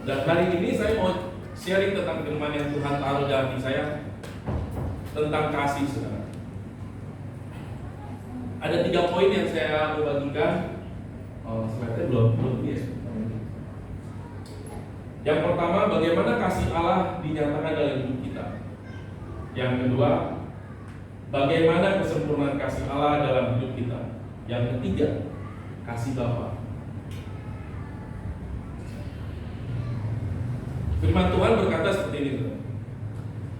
Dan hari ini saya mau sharing tentang firman yang Tuhan taruh dalam hati saya tentang kasih, saudara. Ada 3 poin yang saya mau bagikan. Slide-nya belum ya. Yang pertama, bagaimana kasih Allah dinyatakan dalam hidup kita. Yang kedua, bagaimana kesempurnaan kasih Allah dalam hidup kita. Yang ketiga, kasih Bapa. Firman Tuhan berkata seperti ini.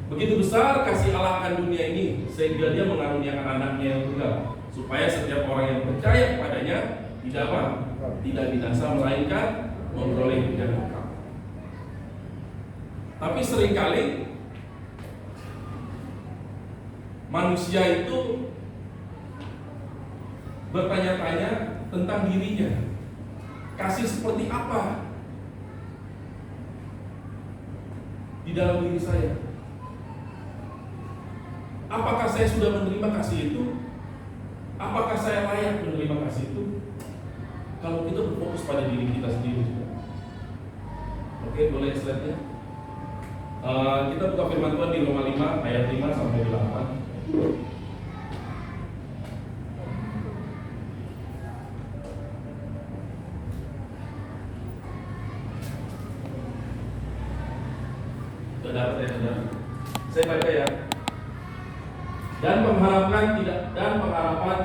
Begitu besar kasih Allah akan dunia ini, sehingga Dia mengaruniakan anaknya yang tunggal, supaya setiap orang yang percaya kepadanya tidak binasa, melainkan memperoleh hidup yang kekal. Tapi seringkali manusia itu bertanya-tanya tentang dirinya. Kasih seperti apa di dalam diri saya? Apakah saya sudah menerima kasih itu? Apakah saya layak menerima kasih itu? Kalau kita berfokus pada diri kita sendiri. Oke, boleh slide-nya? Kita buka firman Tuhan di Roma 5 ayat 5 sampai 8. Sudah dapat ya, saudara? Saya baca ya. Dan pengharapan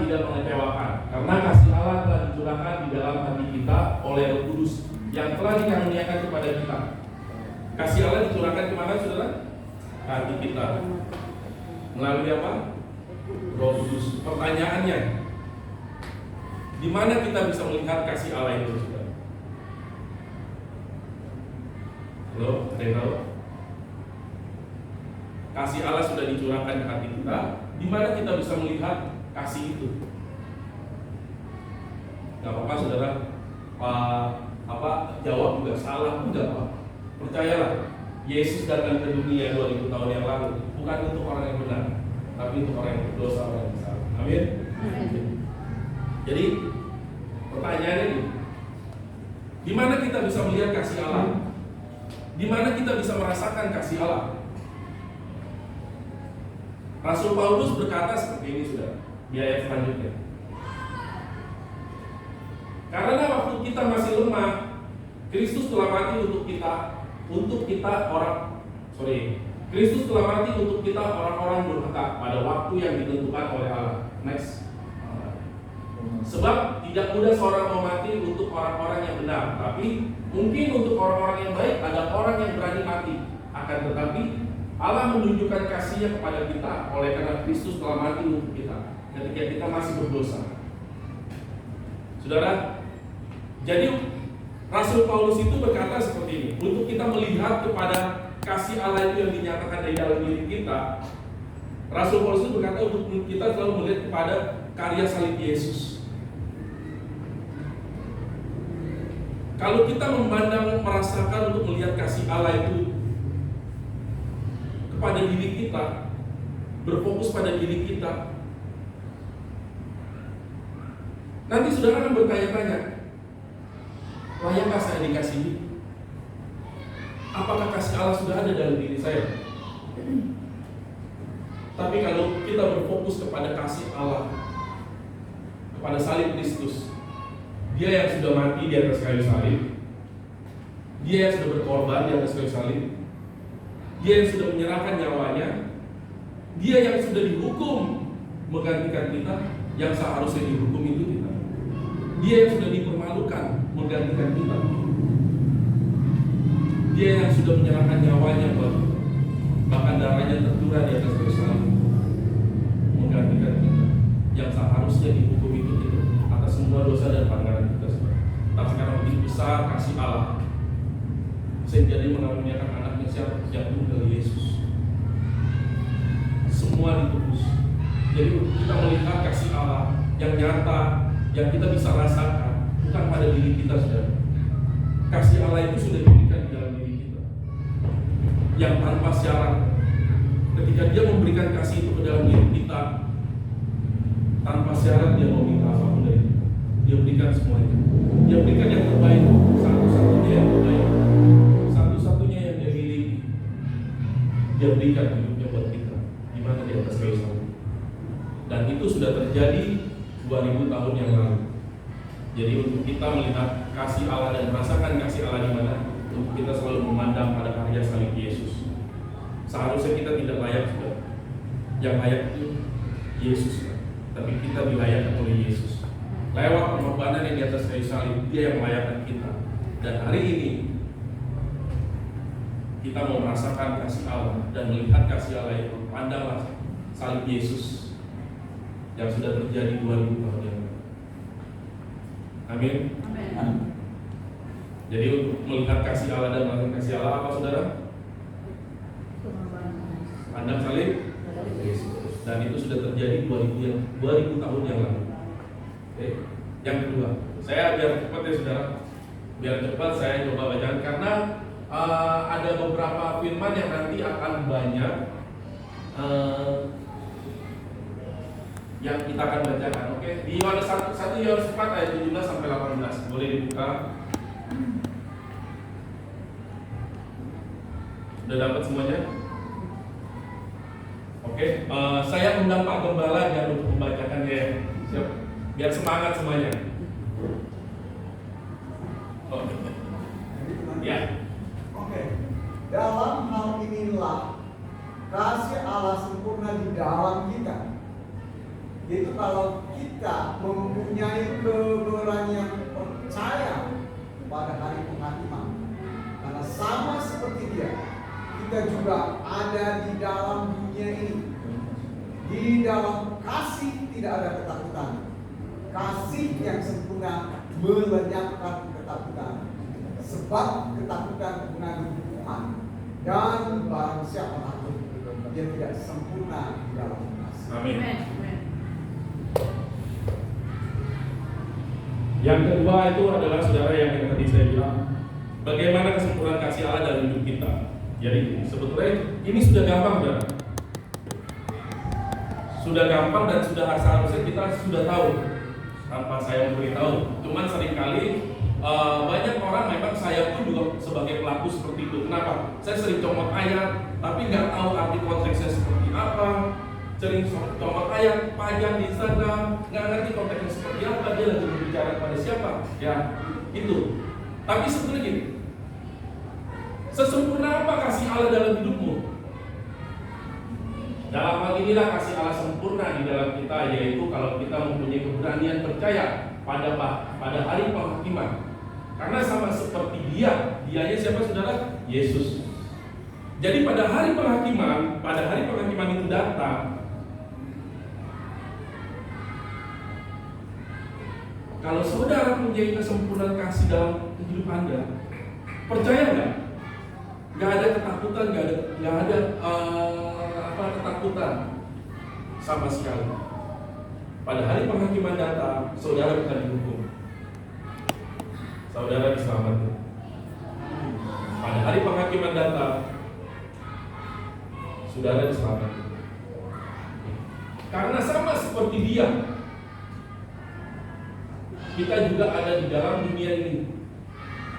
tidak mengecewakan, karena kasih Allah telah dicurahkan di dalam hati kita oleh Roh Kudus yang telah dikaruniakan kepada kita. Kasih Allah dicurahkan kemana, saudara? Hati kita. Melalui apa? Roh Kudus. Pertanyaannya, di mana kita bisa melihat kasih Allah itu, saudara? Halo, ada yang tahu? Kasih Allah sudah dicurahkan ke hati kita. Di mana kita bisa melihat kasih itu? Gak apa-apa, saudara. Jawab juga salah, enggak apa. Percayalah, Yesus datang ke dunia 2000 tahun yang lalu bukan untuk orang yang benar, tapi untuk orang yang berdosa, orang yang salah. Amin. Jadi pertanyaannya ini, di mana kita bisa melihat kasih Allah? Di mana kita bisa merasakan kasih Allah? Rasul Paulus berkata seperti ini, sudah di ayat selanjutnya. Karena waktu kita masih lemah, Kristus telah mati Kristus telah mati untuk kita orang-orang durhaka pada waktu yang ditentukan oleh Allah. Next. Sebab tidak mudah seorang mau mati untuk orang-orang yang benar, tapi mungkin untuk orang-orang yang baik ada orang yang berani mati. Akan tetapi Allah menunjukkan kasih-Nya kepada kita oleh karena Kristus telah mati untuk kita ketika kita masih berdosa. Saudara, jadi Rasul Paulus itu berkata seperti ini, untuk kita melihat kepada kasih Allah itu yang dinyatakan dari dalam diri kita. Rasul Paulus itu berkata untuk kita selalu melihat kepada karya salib Yesus. Kalau kita merasakan untuk melihat kasih Allah itu pada diri kita, berfokus pada diri kita, nanti saudara akan bertanya-tanya, layakkah saya dikasihi? Apakah kasih Allah sudah ada dalam diri saya? Tapi kalau kita berfokus kepada kasih Allah, kepada salib Kristus, Dia yang sudah mati di atas kayu salib, Dia yang sudah berkorban di atas kayu salib, Dia yang sudah menyerahkan nyawanya, Dia yang sudah dihukum menggantikan kita, yang seharusnya dihukum itu kita. Dia yang sudah dipermalukan menggantikan kita. Dia yang sudah menyerahkan nyawanya, bahkan darahnya tercurah di atas kayu salib menggantikan kita, yang seharusnya dihukum itu kita atas semua dosa dan pelanggaran kita. Tapi karena begitu besar kasih Allah, sehingga Dia mengaruniakan anaknya siapa? Yang tunggal, Yesus. Semua ditebus. Jadi kita melihat kasih Allah yang nyata, yang kita bisa rasakan, bukan pada diri kita, saudara. Kasih Allah itu sudah diberikan di dalam diri kita, yang tanpa syarat. Ketika Dia memberikan kasih itu ke dalam diri kita, tanpa syarat Dia mau minta apapun dari kita. Dia berikan semuanya. Dia berikan yang terbaik, satu-satunya yang terbaik. Dia berikan hidupnya buat kita, di mana di atas kayu salib. Dan itu sudah terjadi 2000 tahun yang lalu. Jadi untuk kita melihat kasih Allah dan merasakan kasih Allah di mana, untuk kita selalu memandang pada karya salib Yesus. Seharusnya kita tidak layak sudah. Yang layak itu Yesus, tapi kita dilayakkan oleh Yesus. Lewat pengorbanan yang di atas kayu salib, Dia yang melayakkan kita. Dan hari ini kita mau merasakan kasih Allah dan melihat kasih Allah itu. Pandanglah salib Yesus yang sudah terjadi 2000 tahun yang lalu. Amin. Amin. Jadi untuk melihat kasih Allah dan melihat kasih Allah apa saudara? Pandang salib Yesus. Dan itu sudah terjadi 2000 tahun yang lalu. Oke. Yang kedua, saya biar cepat ya saudara. Biar cepat saya coba bacakan karena ada beberapa firman yang nanti akan banyak yang kita akan bacakan. Oke. Di Yohanes 1 Yohanes 4 ayat 17 sampai 18. Boleh dibuka. Sudah dapat semuanya? Oke, saya undang Pak Gembala ya untuk membacakan ya. Siap. Biar semangat semuanya. Oh. Ya. Oke. Dalam hal inilah kasih Allah sempurna di dalam kita. Yaitu kalau kita mempunyai keberanian percaya pada hari penghakiman. Karena sama seperti Dia, kita juga ada di dalam dunia ini. Di dalam kasih tidak ada ketakutan. Kasih yang sempurna melenyapkan ketakutan. Sebab ketakutan mengandung hukuman. Dan barang siapa takut, dia tidak sempurna di dalam kasih. Amin. Yang kedua itu adalah saudara yang tadi saya bilang, bagaimana kesempurnaan kasih Allah dalam hidup kita. Jadi sebetulnya ini sudah gampang saudara. Sudah gampang dan sudah seharusnya kita sudah tahu tanpa saya memberitahu. Cuman seringkali banyak orang, memang saya pun juga sebagai pelaku seperti itu. Kenapa? Saya sering comot ayat tapi nggak tahu arti konteksnya seperti apa. Sering comot ayat, pajang di Instagram, nggak ngerti konteksnya seperti apa, dia lagi berbicara pada siapa, ya itu. Tapi sebetulnya gini, sesempurna apa kasih Allah dalam hidupmu? Dalam hal inilah kasih Allah sempurna di dalam kita, yaitu kalau kita mempunyai keberanian percaya pada hari penghakiman. Karena sama seperti dianya siapa saudara? Yesus. Jadi pada hari penghakiman itu datang. Kalau saudara mempunyai kesempurnaan kasih dalam hidup Anda, percaya nggak? Nggak ada ketakutan, nggak ada ketakutan sama sekali. Pada hari penghakiman datang, saudara bukan dihukum, saudara diselamatkan. Pada hari penghakiman datang, saudara diselamatkan. Karena sama seperti Dia, kita juga ada di dalam dunia ini.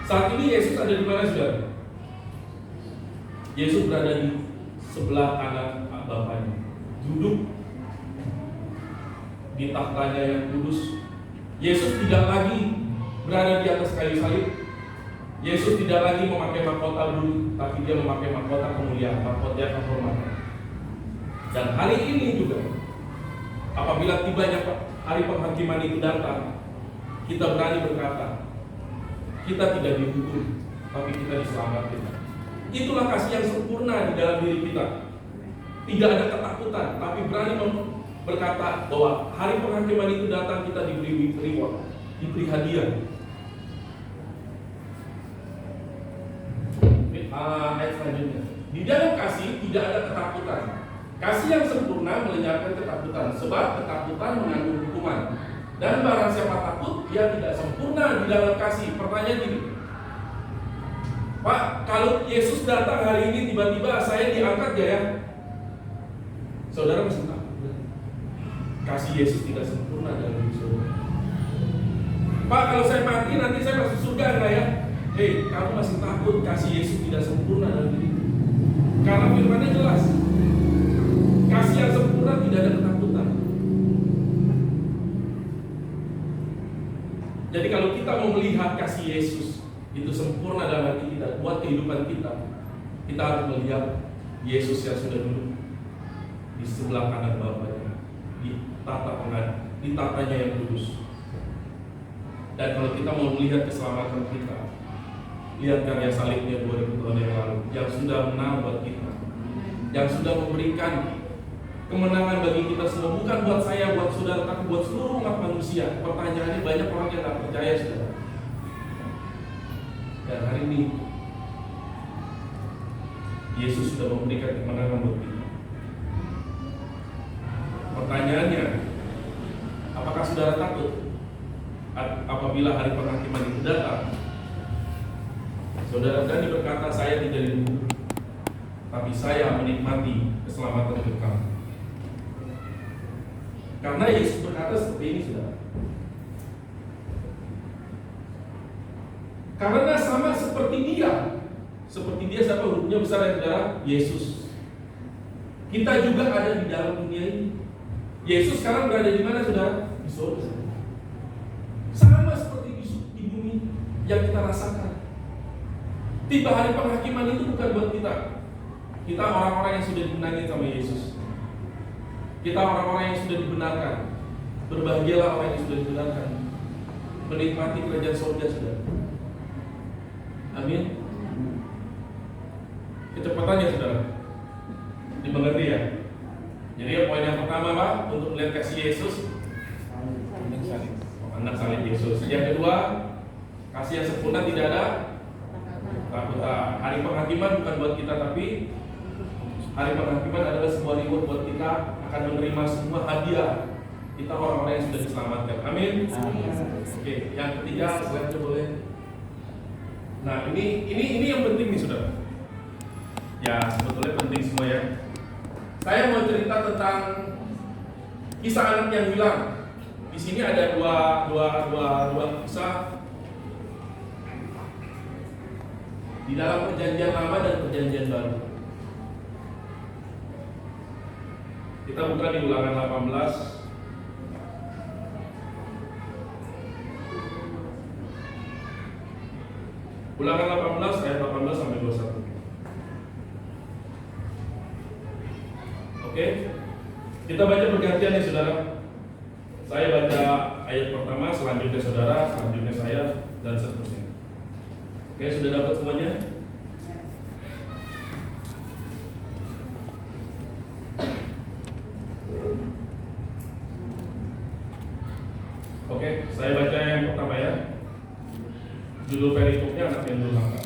Saat ini Yesus ada di mana saudara? Yesus berada di sebelah kanan Bapaknya, duduk di tahtanya yang kudus. Yesus tidak lagi berada di atas kayu salib. Yesus tidak lagi memakai mahkota bulu, tapi Dia memakai mahkota kemuliaan, mahkota kehormatan. Dan hari ini juga, apabila tibanya hari penghakiman itu datang, kita berani berkata, kita tidak dihukum, tapi kita diselamatkan. Itulah kasih yang sempurna di dalam diri kita. Tidak ada ketakutan, tapi berani berkata bahwa hari penghakiman itu datang, kita diberi reward, diberi hadiah. Ayat selanjutnya, di dalam kasih tidak ada ketakutan. Kasih yang sempurna melenyapkan ketakutan, sebab ketakutan mengandung hukuman. Dan barang siapa takut, dia tidak sempurna di dalam kasih. Pertanyaan gini, Pak, kalau Yesus datang hari ini tiba-tiba saya diangkat ya? Saudara masih takut? Kasih Yesus tidak sempurna dalam hidup saudara. Pak, kalau saya mati nanti saya masuk surga enggak ya? Hei, kamu masih takut kasih Yesus tidak sempurna dalam hidup. Karena firman-Nya jelas. Kasih yang sempurna tidak ada ketakutan. Jadi kalau kita mau melihat kasih Yesus itu sempurna dalam hati kita, buat kehidupan kita harus melihat Yesus yang sudah duduk di sebelah kanan Bapa-Nya, ditatanya yang kudus. Dan kalau kita mau melihat keselamatan kita, lihat karya salibnya 2000 tahun yang lalu, yang sudah menang buat kita, yang sudah memberikan kemenangan bagi kita semua, bukan buat saya, buat saudara, tapi buat seluruh umat manusia. Pertanyaannya banyak orang yang tak percaya, saudara. Dan hari ini Yesus sudah memberikan kemenangan buat kita. Pertanyaannya, apakah saudara takut apabila hari penghakiman itu datang? Saudara berani berkata, saya tidak dihukum, tapi saya menikmati keselamatan kekal. Karena Yesus berkata seperti ini, saudara. Karena sama seperti dia siapa hurufnya besar ya saudara? Yesus. Kita juga ada di dalam dunia ini. Yesus sekarang berada di mana, saudara? Di surga. Sama seperti di bumi yang kita rasakan. Tiba hari penghakiman itu bukan buat kita. Kita orang-orang yang sudah dimenangin sama Yesus. Kita orang-orang yang sudah dibenarkan. Berbahagialah orang yang sudah dibenarkan, menikmati kerajaan surga, saudara. Amin. Kecepatannya, saudara, dimengerti ya. Jadi poin yang pertama, Pak, untuk melihat kasih Yesus, anak salib Yesus. Yang kedua, kasih yang sempurna tidak ada ketakutan. Hari penghakiman bukan buat kita, tapi hari penghakiman adalah sebuah reward buat kita, akan menerima semua hadiah kita orang-orang yang sudah diselamatkan. Amin. Oke, yang ketiga, slide boleh. Nah, ini yang penting nih, saudara. Ya, sebetulnya penting semua ya. Saya mau cerita tentang kisah anak yang hilang. Di sini ada dua kisah di dalam perjanjian lama dan perjanjian baru. Kita buka di Ulangan 18. Ulangan 18 ayat 18 sampai 21. Oke. Kita baca bergantian nih, saudara. Saya baca ayat pertama, selanjutnya saudara, selanjutnya saya, dan seterusnya. Oke, sudah dapat semuanya? Oke, saya baca yang pertama ya. Judul perikopnya anak yang durhaka.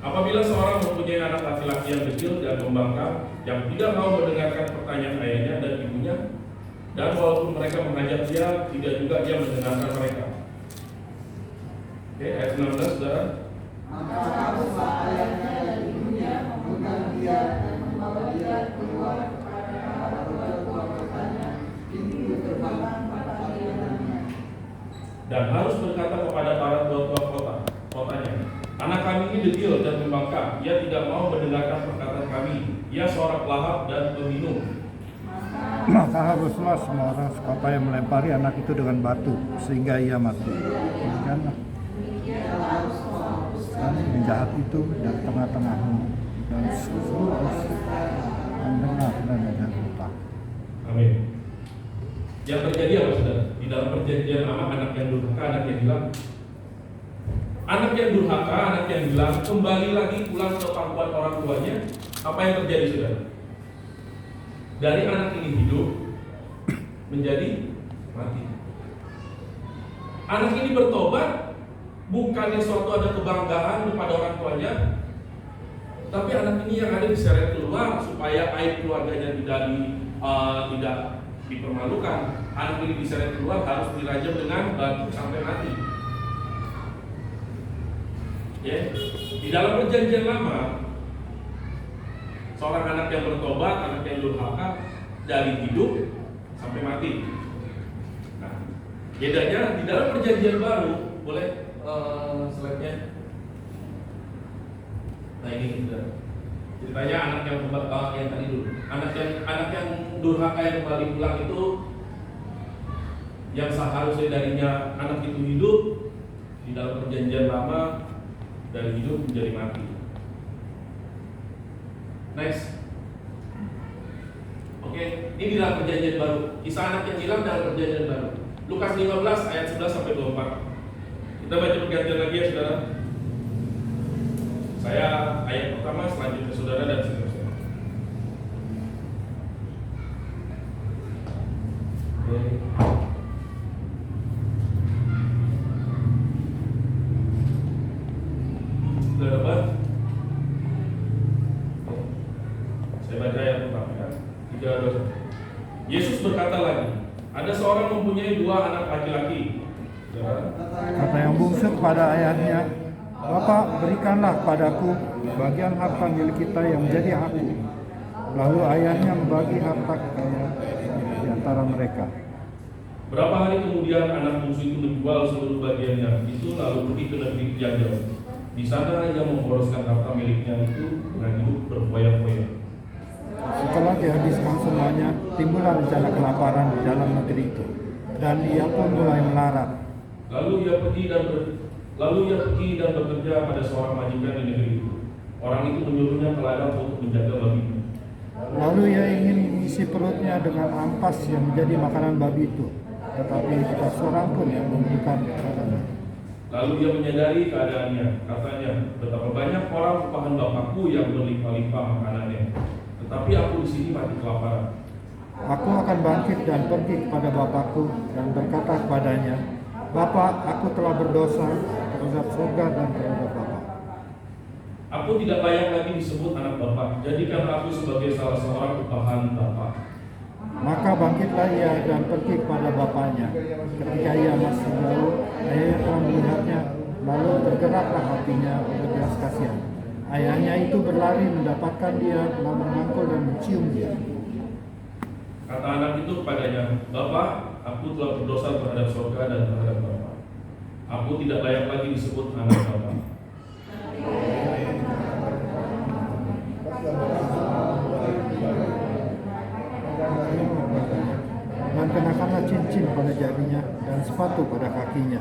Apabila seorang mempunyai anak laki-laki yang kecil dan membangkang, yang tidak mau mendengarkan pertanyaan ayahnya dan ibunya, dan walaupun mereka mengajak dia, tidak juga dia mendengarkan mereka. Oke, ayat 16, saudara. Maka haruslah ayahnya dan ibunya memegang dia dan membawa dia keluar kepada tua-tua kotanya, pintu gerbang pertandingannya. Dan harus berkata kepada para tua-tua kotanya, anak kami ini degil dan membangkang, ia tidak mau mendengarkan perkataan kami, ia seorang pelahap dan peminum. Maka haruslah semua orang sekota yang melempari anak itu dengan batu sehingga ia mati. Demikianlah dan penjahat itu dari tengah-tengahmu dan seluruh mendengar dan mendengar. Amin. Yang terjadi apa, saudara? Di dalam perjanjian lama, anak yang durhaka, anak yang hilang. Anak yang durhaka, anak yang hilang, kembali lagi pulang ke pangkuan orang tuanya. Apa yang terjadi, saudara? Dari anak ini hidup menjadi mati. Anak ini bertobat, bukannya suatu ada kebanggaan kepada orang tuanya, tapi anak ini yang ada diseret keluar supaya aib keluarganya tidak dipermalukan. Anak ini diseret keluar harus dirajam dengan batu sampai mati. Ya, di dalam perjanjian lama, seorang anak yang bertobat, anak yang durhaka, dari hidup sampai mati. Nah, bedanya di dalam perjanjian baru, boleh slide-nya. Nah ini, Ceritanya anak yang yang tadi dulu, anak yang durhaka yang kembali pulang itu, yang seharusnya darinya anak itu hidup di dalam perjanjian lama, dari hidup menjadi mati. Next. Oke, ini dalam perjanjian baru. Kisah anak yang hilang dalam perjanjian baru. Lukas 15 ayat 11 sampai 24. Kita baca pergantian lagi ya saudara. Saya ayat pertama, selanjutnya saudara, dan seterusnya. Oke. Sudah dapat? Saya baca ayat pertama ya. 3, 2, 1. Yesus berkata lagi, ada seorang mempunyai 2 anak laki-laki. Kata yang bungsu kepada ayahnya, Bapak, berikanlah padaku bagian harta milik kita yang menjadi hakku. Lalu ayahnya membagi harta kekayaan di antara mereka. Berapa hari kemudian anak bungsu itu menjual seluruh bagiannya itu, lalu pergi ke negeri jauh. Di sana ia memboroskan harta miliknya itu dengan hidup berfoya-foya. Setelah dihabiskan semuanya, timbullah rencana kelaparan di dalam negeri itu, dan ia pun mulai melarat. Lalu ia pergi dan bekerja pada seorang majikan di negeri itu. Orang itu menyuruhnya ke ladang untuk menjaga babinya. Lalu ia ingin mengisi perutnya dengan ampas yang menjadi makanan babi itu, tetapi tidak seorang pun yang memberikan kepadanya. Lalu ia menyadari keadaannya, katanya, betapa banyak orang upahan bapakku yang berlimpah-limpah makanannya, tetapi aku di sini mati kelaparan. Aku akan bangkit dan pergi kepada bapakku dan berkata kepadanya, Bapak, aku telah berdosa terhadap surga dan terhadap Bapak. Aku tidak layak lagi disebut anak Bapak, jadikan aku sebagai salah seorang upahan Bapak. Maka bangkitlah ia dan pergi kepada bapaknya. Ketika ia masih jauh, ayahnya telah melihatnya, lalu tergeraklah hatinya oleh belas kasihan. Ayahnya itu berlari mendapatkan dia, lalu merangkul dan mencium dia. Kata anak itu kepadanya, Bapak, aku telah berdosa terhadap surga dan terhadap Bapak. Aku tidak layak lagi disebut anak Bapak. Dan kenakanlah cincin pada jarinya dan sepatu pada kakinya.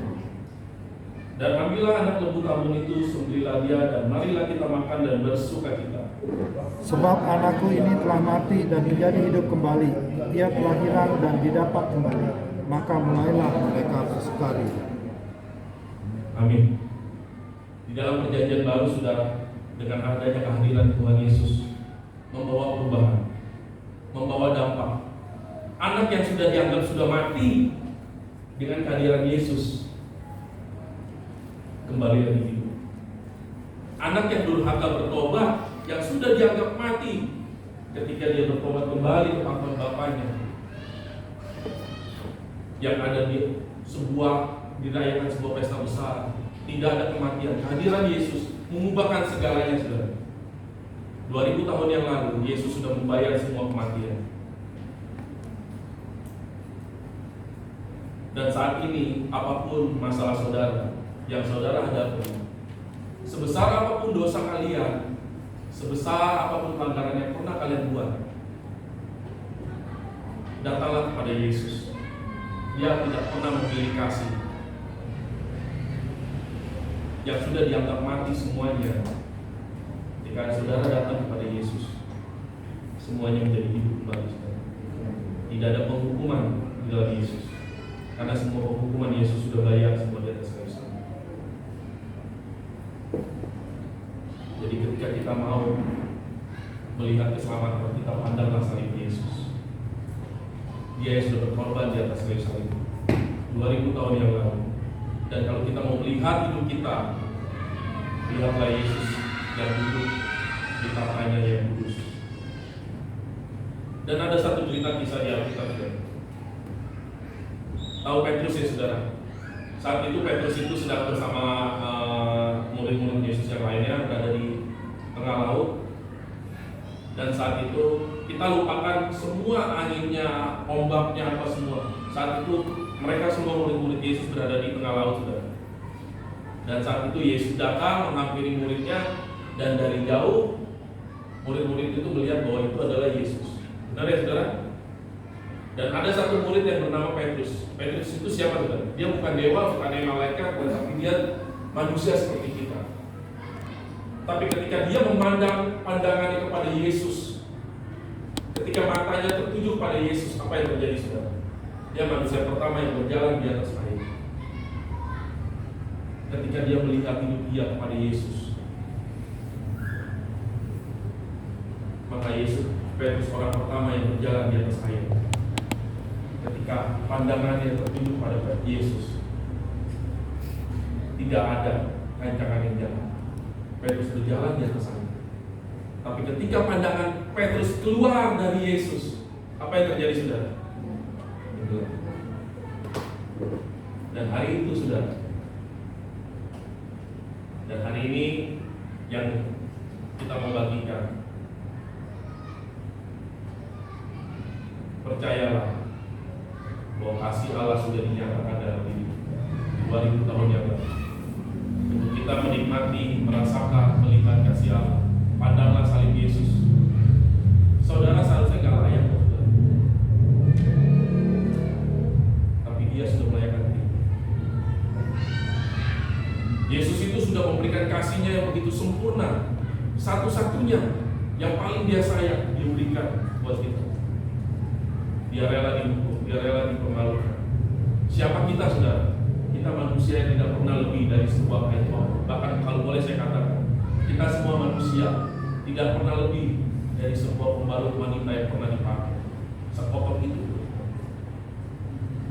Dan ambillah anak lembu tabung itu, sembelilah dia, dan marilah kita makan dan bersukacita. Sebab anakku ini telah mati dan menjadi hidup kembali. Dia telah hilang dan didapat kembali. Maka mulailah mereka bersukaria. Amin. Di dalam perjanjian baru, saudara, dengan adanya kehadiran Tuhan Yesus, membawa perubahan, membawa dampak. Anak yang sudah dianggap sudah mati, dengan kehadiran Yesus kembali lagi hidup. Anak yang durhaka bertobat, yang sudah dianggap mati, ketika dia bertobat kembali ke pangkuan Bapaknya, yang ada di dirayakan sebuah pesta besar, tidak ada kematian. Kehadiran Yesus mengubahkan segalanya, saudara. 2000 tahun yang lalu Yesus sudah membayar semua kematian. Dan saat ini, apapun masalah saudara yang saudara hadapi, sebesar apapun dosa kalian, sebesar apapun pelanggaran yang pernah kalian buat, datanglah kepada Yesus. Dia tidak pernah memilih kasih. Yang sudah dianggap mati semuanya, ketika saudara datang kepada Yesus, semuanya menjadi hidup kembali. Tidak ada penghukuman di dalam Yesus, karena semua penghukuman Yesus sudah bayar semua di atas kayu salib. Jadi ketika kita mau melihat keselamatan, kita pandanglah salib Yesus. Dia yang sudah berkorban di atas kayu salib 2000 tahun yang lalu. Dan kalau kita mau melihat hidup kita, lihatlah Yesus yang duduk di tahtanya yang kudus. Dan ada satu cerita kisah di Alkitab, saudara. Tahu Petrus ya, saudara? Saat itu Petrus itu sedang bersama murid-murid Yesus yang lainnya berada di tengah laut. Dan saat itu kita lupakan semua anginnya, ombaknya, apa semua. Saat itu mereka semua murid-murid Yesus berada di tengah laut, saudara. Dan saat itu Yesus datang menghampiri muridnya, dan dari jauh murid-murid itu melihat bahwa itu adalah Yesus. Benar ya saudara? Dan ada satu murid yang bernama Petrus. Petrus itu siapa saudara? Dia bukan dewa, bukan malaikat, tapi dia manusia seperti kita. Tapi ketika dia memandang pandangannya kepada Yesus, ketika matanya tertuju pada Yesus, apa yang terjadi saudara? Dia manusia pertama yang berjalan di atas air. Ketika dia melihat hidup dia kepada Yesus, maka Yesus, Petrus orang pertama yang berjalan di atas air. Ketika pandangannya tertuju pada Yesus, tidak ada rancangan yang jalan. Petrus berjalan di atas air. Tapi ketika pandangan Petrus keluar dari Yesus, apa yang terjadi saudara? Dan hari itu saudara, dan hari ini yang kita mau bagikan, percayalah bahwa kasih Allah sudah dinyatakan dalam diri 2000 tahun yang lalu. Untuk kita menikmati, merasakan, melihat kasih Allah, pandanglah salib Yesus. Saudara seharusnya gak layak, saudara. Tapi dia sudah melayakkan diri. Yesus itu sudah memberikan kasihnya yang begitu sempurna, satu-satunya yang paling dia sayang diberikan buat kita. Dia rela dihukum, dia rela dipermalukan. Siapa kita saudara? Kita manusia yang tidak pernah lebih dari sebuah kain bawah. Bahkan kalau boleh saya katakan, kita semua manusia tidak pernah lebih dari sebuah pembalut wanita yang pernah dipakai. Sekotor itu.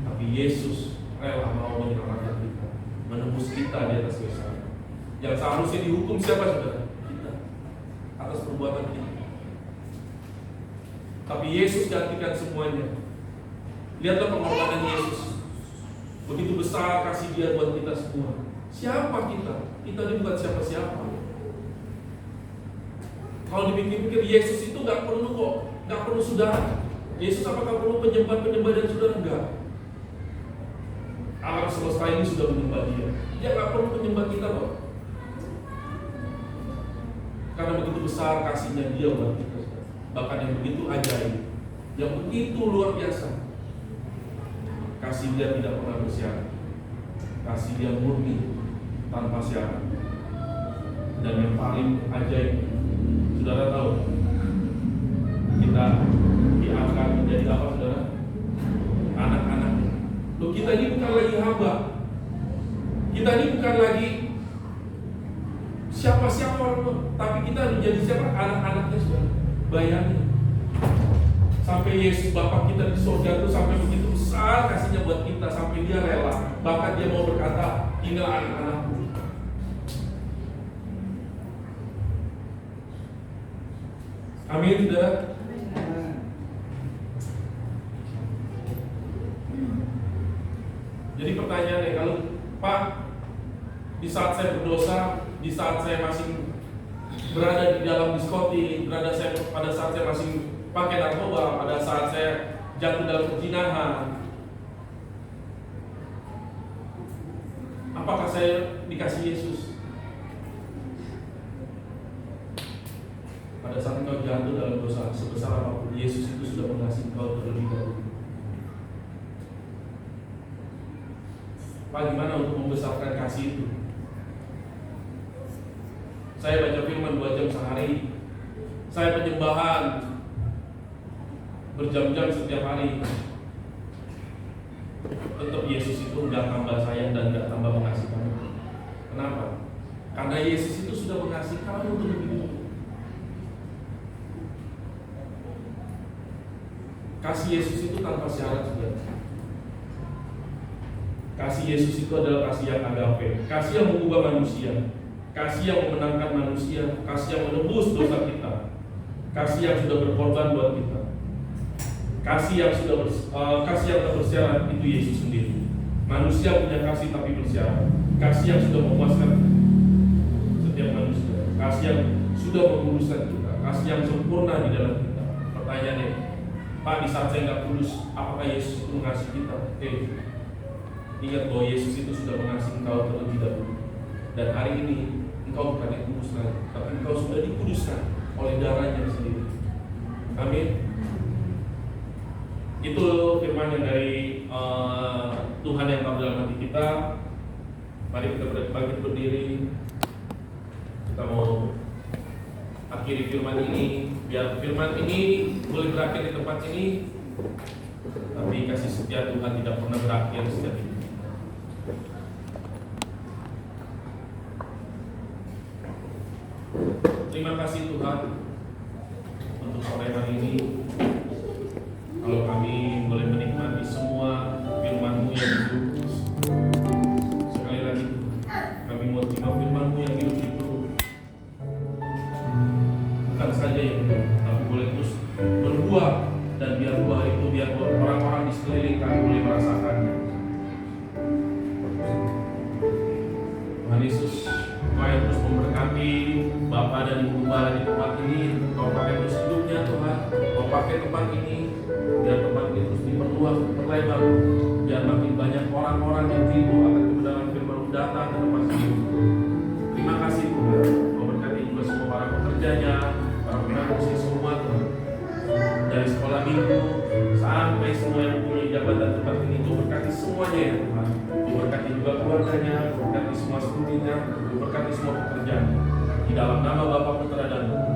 Tapi Yesus rela mau menyelamatkan kita, menembus kita di atas dosa. Yang seharusnya dihukum siapa saudara? Kita, atas perbuatan kita. Tapi Yesus gantikan semuanya. Lihatlah pengorbanan Yesus. Begitu besar kasih dia buat kita semua. Siapa kita? Kita ini bukan siapa-siapa. Kalau dipikir-pikir, Yesus itu gak perlu kok, gak perlu saudara. Yesus apakah perlu penyembah-penyembah dan saudara? Enggak. Alam semesta ini sudah menyembah dia. Dia gak perlu penyembah kita kok. Karena begitu besar kasihnya dia buat kita. Bahkan yang begitu ajaib, yang begitu luar biasa. Kasih dia tidak pernah bersyarat. Kasih dia murni, tanpa syarat. Dan yang paling ajaib, saudara tahu, kita diangkat menjadi apa saudara? Anak-anak. Loh, kita ini bukan lagi hamba. Kita ini bukan lagi siapa-siapa, tapi kita menjadi siapa? Anak-anaknya saudara. Bayangin. Sampai Yesus Bapa kita di surga itu sampai begitu besar kasihnya buat kita, sampai dia rela, bahkan dia mau berkata, inilah anak-anakku. Amin, saudara. Jadi pertanyaannya, kalau Pak, di saat saya berdosa, di saat saya masih berada di dalam diskotik, pada saat saya masih pakai narkoba, pada saat saya jatuh dalam perzinahan, apakah saya dikasih Yesus? Pada saat engkau jatuh dalam dosa sebesar apapun, Yesus itu sudah mengasihi engkau terlebih dahulu. Pak, gimana untuk membesarkan kasih itu? Saya baca firman 2 jam sehari. Saya penyembahan berjam-jam setiap hari. Tetap Yesus itu nggak tambah sayang dan nggak tambah mengasihi kamu. Kenapa? Karena Yesus itu sudah mengasihi kamu terlebih dahulu. Kasih Yesus itu tanpa syarat juga. Kasih Yesus itu adalah kasih yang agape, kasih yang mengubah manusia, kasih yang memenangkan manusia, kasih yang menebus dosa kita, kasih yang sudah berkorban buat kita, kasih yang tak bersyarat itu Yesus sendiri. Manusia punya kasih tapi bersyarat, kasih yang sudah memuaskan setiap manusia, kasih yang sudah menguruskan kita, kasih yang sempurna di dalam kita. Pertanyaannya, Pak, di saat saya nggak kudus, apakah Yesus itu mengasihi kita? Ingat bahwa Yesus itu sudah mengasihi engkau terlebih dahulu. Dan hari ini engkau bukan dikudus lagi, tapi engkau sudah dikuduskan oleh darahnya sendiri. Amin. Itu firman yang dari Tuhan yang tahu dalam hati kita. Mari kita bangkit berdiri. Kita mau akhiri firman ini. Biar firman ini boleh berakhir di tempat ini, tapi kasih setia Tuhan tidak pernah berakhir setiap ini. Terima kasih Tuhan untuk sore hari ini. Kalau kami boleh menikmati semua firman-Mu yang hidup, sekali lagi kami mau terima firman-Mu yang hidup itu bukan saja yang hidup, tapi boleh terus berbuah, dan biar buah itu biar orang-orang di sekeliling kami boleh merasakannya. Tuhan Yesus, Kau yang terus memberkati Bapak dan Ibu Gembala di tempat ini. Kau pakai terus hidupnya Tuhan. Kau pakai tempat ini biar tempat ini terus diperluas, diperlebar, biar makin banyak orang-orang yang rindu akan kebenaran firman datang ke tempat ini. Terima kasih Tuhan. Kau berkati juga semua para pekerjanya, para pengungsi semua Tuhan. Dari sekolah minggu sampai semua yang mempunyai jabatan tempat ini, Kau berkati semuanya ya Tuhan. Kau berkati juga keluarganya, kau berkati semua studinya, kau berkati semua pekerjaan. Di dalam nama Bapa, Putra dan Roh